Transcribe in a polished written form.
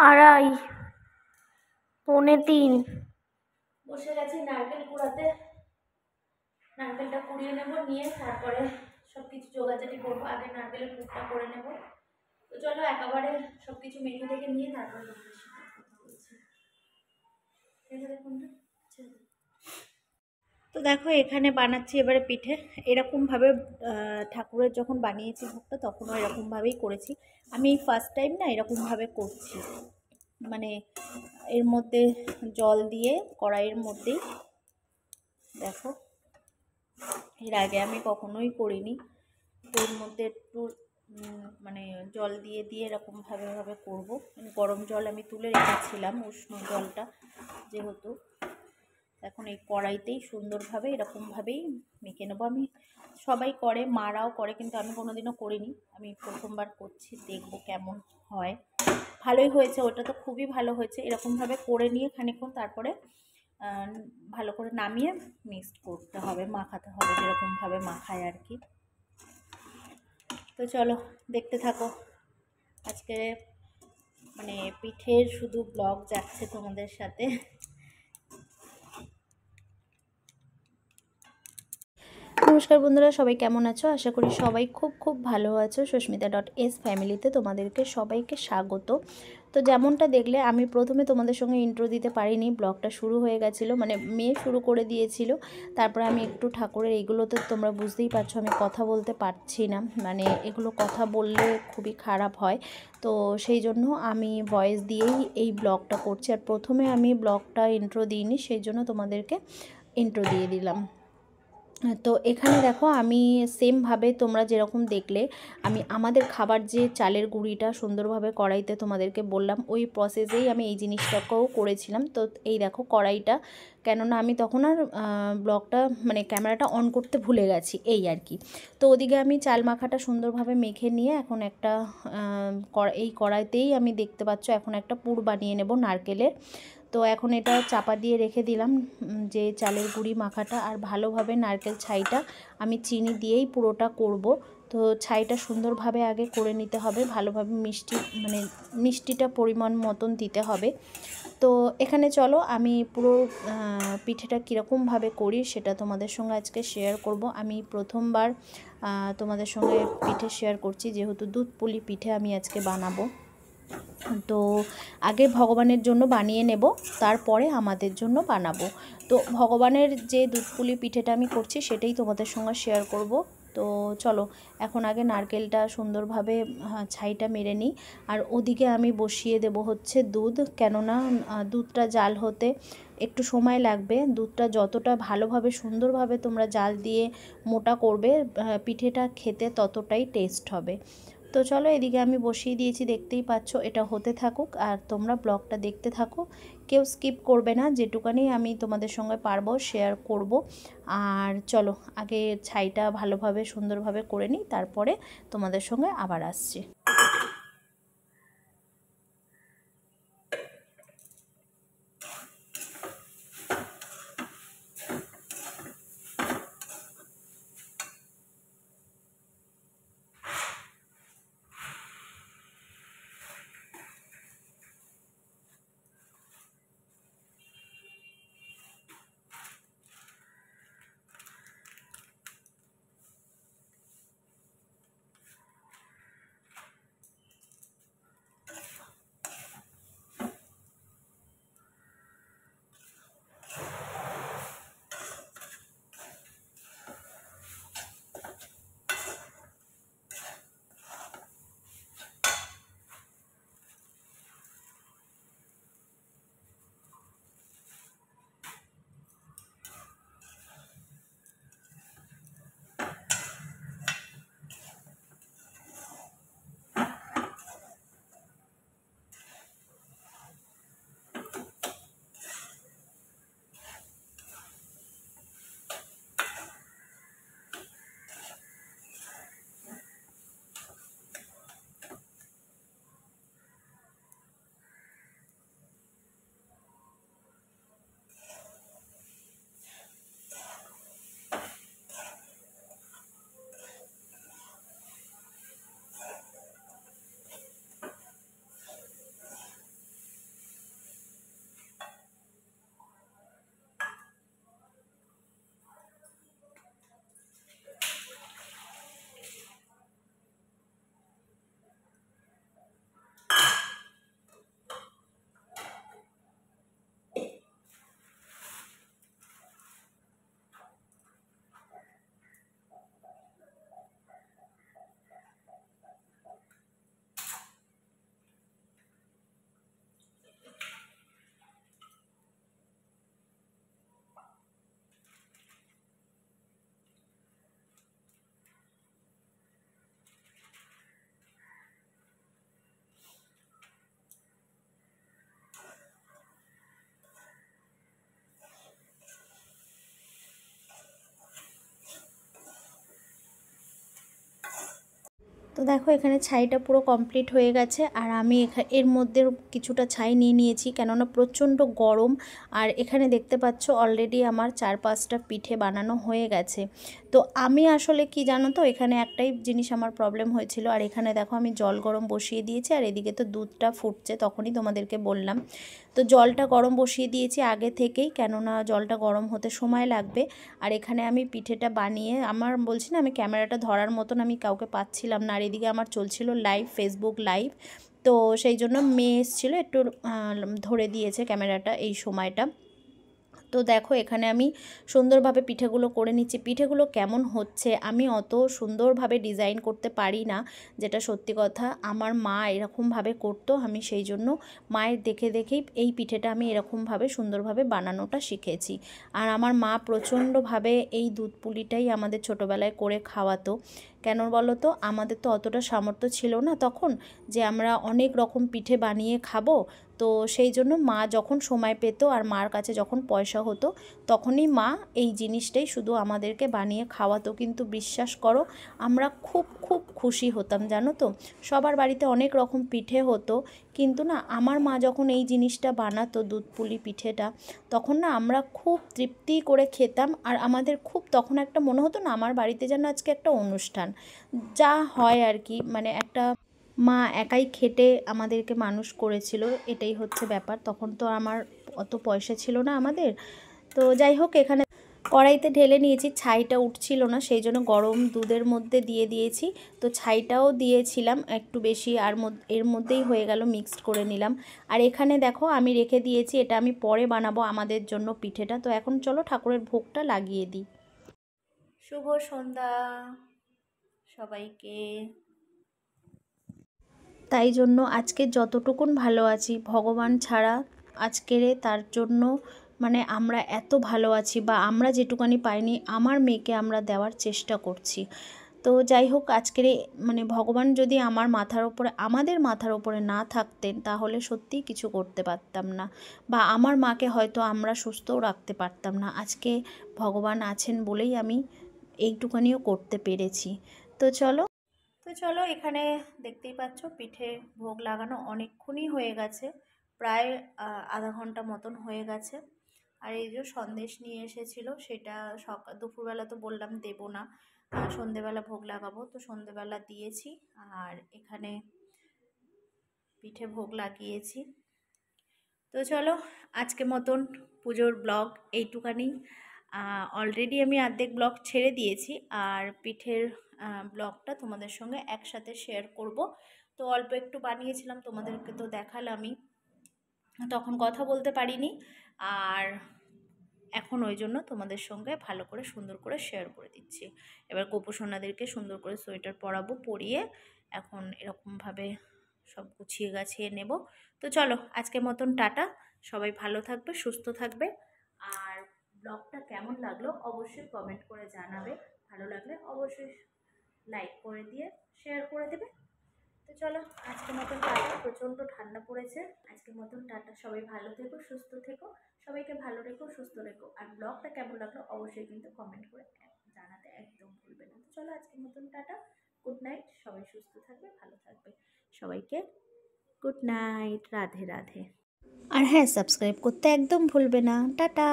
আড়াই, পৌনে তিন। বসে গেছি নারকেল কুড়াতে। নারকেলটা কুড়িয়ে নেব, নিয়ে তারপরে সব কিছু জোগাড়জাটি করবো। আগে নারকেলের পুরটা করে নেব। তো চলো একেবারে সব কিছু মেখে টেখে নিয়ে তারপরে তো দেখো এখানে বানাচ্ছি এবারে পিঠে। এরকমভাবে ঠাকুরের যখন বানিয়েছি ভোগটা তখনও এরকমভাবেই করেছি। আমি ফার্স্ট টাইম না এরকমভাবে করছি, মানে এর মধ্যে জল দিয়ে কড়াইয়ের মধ্যেই, দেখো এর আগে আমি কখনোই করিনি। তো এর মধ্যে একটু মানে জল দিয়ে দিয়ে এরকমভাবে করবো। মানে গরম জল আমি তুলে রেখেছিলাম, উষ্ণ জলটা যেহেতু, এখন এই কড়াইতেই সুন্দরভাবে এরকমভাবেই মেখে নেবো। আমি সবাই করে, মারাও করে, কিন্তু আমি কোনোদিনও করিনি। আমি প্রথমবার করছি, দেখবো কেমন হয়। ভালোই হয়েছে, ওটা তো খুবই ভালো হয়েছে। এরকমভাবে করে নিয়ে খানিকক্ষণ তারপরে ভালো করে নামিয়ে মিক্সড করতে হবে, মাখাতে হবে, যেরকমভাবে মাখায় আর কি। তো চলো দেখতে থাকো। আজকে মানে পিঠের শুধু ব্লগ যাচ্ছে তোমাদের সাথে। নমস্কার বন্ধুরা, সবাই কেমন আছো? আশা করি সবাই খুব খুব ভালো আছো। সুস্মিতা.s ফ্যামিলিতে তোমাদেরকে সবাইকে স্বাগত। তো যেমনটা দেখলে, আমি প্রথমে তোমাদের সঙ্গে ইন্ট্রো দিতে পারিনি, ব্লগটা শুরু হয়ে গেছিলো, মানে মেয়ে শুরু করে দিয়েছিল। তারপরে আমি একটু ঠাকুরের এইগুলোতে তোমরা বুঝতেই পারছো আমি কথা বলতে পারছি না, মানে এগুলো কথা বললে খুবই খারাপ হয়। তো সেই জন্য আমি ভয়েস দিয়েই এই ব্লগটা করছি। আর প্রথমে আমি ব্লগটা ইন্ট্রো দিইনি, সেই জন্য তোমাদেরকে ইন্ট্রো দিয়ে দিলাম। তো এখানে দেখো আমি সেমভাবে তোমরা যেরকম দেখলে, আমি আমাদের খাবার যে চালের গুঁড়িটা সুন্দরভাবে কড়াইতে তোমাদেরকে বললাম, ওই প্রসেসেই আমি এই জিনিসটাকেও করেছিলাম। তো এই দেখো কড়াইটা, কেননা আমি তখন আর ব্লগটা মানে ক্যামেরাটা অন করতে ভুলে গেছি, এই আর কি। তো ওদিকে আমি চাল মাখাটা সুন্দরভাবে মেখে নিয়ে এখন একটা এই কড়াইতেই আমি দেখতে পাচ্ছ এখন একটা পুর বানিয়ে নেব নারকেলের। তো এখন এটা চাপা দিয়ে রেখে দিলাম, যে চালের গুঁড়ি মাখাটা। আর ভালোভাবে নারকেল ছাইটা আমি চিনি দিয়েই পুরোটা করব। তো ছাইটা সুন্দরভাবে আগে করে নিতে হবে, ভালোভাবে মানে মিষ্টিটা পরিমাণ মতন দিতে হবে। তো এখানে চলো আমি পুরো পিঠেটা কীরকমভাবে করি সেটা তোমাদের সঙ্গে আজকে শেয়ার করব। আমি প্রথমবার তোমাদের সঙ্গে পিঠে শেয়ার করছি, যেহেতু দুধ পুলি পিঠে আমি আজকে বানাবো। তো আগে ভগবানের জন্য বানিয়ে নেব, তারপরে আমাদের জন্য বানাবো। তো ভগবানের যে দুধপুলি পিঠেটা আমি করছি সেটাই তোমাদের সঙ্গে শেয়ার করব। তো চলো এখন আগে নারকেলটা সুন্দরভাবে ছাইটা মেরে নিই। আর ওদিকে আমি বসিয়ে দেব হচ্ছে দুধ, কেননা দুধটা জাল হতে একটু সময় লাগবে। দুধটা যতটা ভালোভাবে সুন্দরভাবে তোমরা জাল দিয়ে মোটা করবে, পিঠেটা খেতে ততটাই টেস্ট হবে। তো চলো এদিকে আমি বসিয়ে দিয়েছি, দেখতেই পাচ্ছ। এটা হতে থাকুক আর তোমরা ব্লগটা দেখতে থাকো, কেউ স্কিপ করবে না। যেটুকানি আমি তোমাদের সঙ্গে পারবো শেয়ার করব। আর চলো আগে ছাইটা ভালোভাবে সুন্দরভাবে করে নিই, তারপরে তোমাদের সঙ্গে আবার আসছি। তো দেখো এখানে ছাইটা পুরো কমপ্লিট হয়ে গেছে, আর আমি এর মধ্যে কিছুটা ছাই নিয়ে নিয়েছি, কেননা প্রচণ্ড গরম। আর এখানে দেখতে পাচ্ছ অলরেডি আমার 4-5টা পিঠে বানানো হয়ে গেছে। তো আমি আসলে কি জানো তো, এখানে একটাই জিনিস আমার প্রবলেম হয়েছিল। আর এখানে দেখো আমি জল গরম বসিয়ে দিয়েছি, আর এদিকে তো দুধটা ফুটছে, তখনই তোমাদেরকে বললাম। তো জলটা গরম বসিয়ে দিয়েছি আগে থেকেই, কেননা জলটা গরম হতে সময় লাগবে। আর এখানে আমি পিঠেটা বানিয়ে, আমার বলছি না আমি ক্যামেরাটা ধরার মতন আমি কাউকে পাচ্ছিলাম না। আর এদিকে আমার চলছিল লাইভ, ফেসবুক লাইভ। তো সেই জন্য মেয়ে এসেছিলো, একটু ধরে দিয়েছে ক্যামেরাটা এই সময়টা। তো দেখো এখানে আমি সুন্দরভাবে পিঠেগুলো করে নিচ্ছি। পিঠেগুলো কেমন হচ্ছে, আমি অত সুন্দরভাবে ডিজাইন করতে পারি না, যেটা সত্যি কথা। আমার মা এরকমভাবে করতো, আমি সেই জন্য মায়ের দেখে দেখেই এই পিঠেটা আমি এরকমভাবে সুন্দরভাবে বানানোটা শিখেছি। আর আমার মা প্রচণ্ডভাবে এই দুধ পুলিটাই আমাদের ছোটোবেলায় করে খাওয়াতো। কেন বলো তো, আমাদের তো অতটা সামর্থ্য ছিল না তখন যে আমরা অনেক রকম পিঠে বানিয়ে খাবো। তো সেই জন্য মা যখন সময় পেত আর মার কাছে যখন পয়সা হতো, তখনই মা এই জিনিসটাই শুধু আমাদেরকে বানিয়ে খাওয়াতো। কিন্তু বিশ্বাস করো, আমরা খুব খুব খুশি হতাম জানো তো। সবার বাড়িতে অনেক রকম পিঠে হতো, কিন্তু না আমার মা যখন এই জিনিসটা বানাতো দুধ পুলি পিঠেটা, তখন না আমরা খুব তৃপ্তি করে খেতাম। আর আমাদের খুব তখন একটা মনে হতো না আমার বাড়িতে যেন আজকে একটা অনুষ্ঠান, যা হয় আর কি। মানে একটা মা একাই খেটে আমাদেরকে মানুষ করেছিল, এটাই হচ্ছে ব্যাপার। তখন তো আমার অত পয়সা ছিল না আমাদের। তো যাই হোক, এখানে কড়াইতে ঢেলে নিয়েছি, ছাইটা উঠছিল না, সেই জন্য গরম দুধের মধ্যে দিয়ে দিয়েছি। তো ছাইটাও দিয়েছিলাম একটু বেশি, আর এর মধ্যেই হয়ে গেল, মিক্সড করে নিলাম। আর এখানে দেখো আমি রেখে দিয়েছি, এটা আমি পরে বানাবো আমাদের জন্য পিঠেটা। তো এখন চলো ঠাকুরের ভোগটা লাগিয়ে দিই। শুভ সন্ধ্যা সবাইকে। তাই জন্য আজকে যতটুকুন ভালো আছি ভগবান ছাড়া, আজকের তার জন্য মানে আমরা এত ভালো আছি, বা আমরা যেটুকানি পাইনি আমার মেয়েকে আমরা দেওয়ার চেষ্টা করছি। তো যাই হোক, আজকের মানে ভগবান যদি আমার মাথার ওপরে, আমাদের মাথার ওপরে না থাকতেন, তাহলে সত্যিই কিছু করতে পারতাম না, বা আমার মাকে হয়তো আমরা সুস্থও রাখতে পারতাম না। আজকে ভগবান আছেন বলেই আমি এইটুকানিও করতে পেরেছি। তো চলো এখানে দেখতেই পাচ্ছ পিঠে ভোগ লাগানো অনেকক্ষণই হয়ে গেছে, প্রায় আধা ঘন্টা মতন হয়ে গেছে। আর এই যে সন্দেশ নিয়ে এসেছিলো, সেটা দুপুরবেলা তো বললাম দেবো না, সন্ধেবেলা ভোগ লাগাবো, তো সন্ধেবেলা দিয়েছি। আর এখানে পিঠে ভোগ লাগিয়েছি। তো চলো আজকে মতন পুজোর ব্লগ এইটুকানি। অলরেডি আমি অর্ধেক ব্লগ ছেড়ে দিয়েছি, আর পিঠের ব্লগটা তোমাদের সঙ্গে একসাথে শেয়ার করব। তো অল্প একটু বানিয়েছিলাম, তোমাদেরকে তো দেখালামই, তখন কথা বলতে পারিনি। আর এখন ওই জন্য তোমাদের সঙ্গে ভালো করে সুন্দর করে শেয়ার করে দিচ্ছি। এবার গোপুসোনাদেরকে সুন্দর করে সোয়েটার পরাবো, পরিয়ে এখন এরকমভাবে সব গুছিয়ে গাছিয়ে নেব। তো চলো আজকের মতন টাটা, সবাই ভালো থাকবে, সুস্থ থাকবে। আর ব্লগটা কেমন লাগলো অবশ্যই কমেন্ট করে জানাবে, ভালো লাগলে অবশ্যই লাইক করে দিয়ে শেয়ার করে দেবে। তো চলো আজকের মতন টাটা, প্রচণ্ড ঠান্ডা পড়েছে। আজকের মতন টাটা, সবাই ভালো থেকো, সুস্থ থেকো, সবাইকে ভালো রেখো, সুস্থ রেখো। আর ব্লগটা কেমন লাগলো অবশ্যই কিন্তু কমেন্ট করে জানাতে একদম ভুলবে না। তো চলো আজকের মতন টাটা, গুড নাইট, সবাই সুস্থ থাকবে, ভালো থাকবে, সবাইকে গুড নাইট, রাধে রাধে। আর হ্যাঁ, সাবস্ক্রাইব করতে একদম ভুলবে না। টাটা।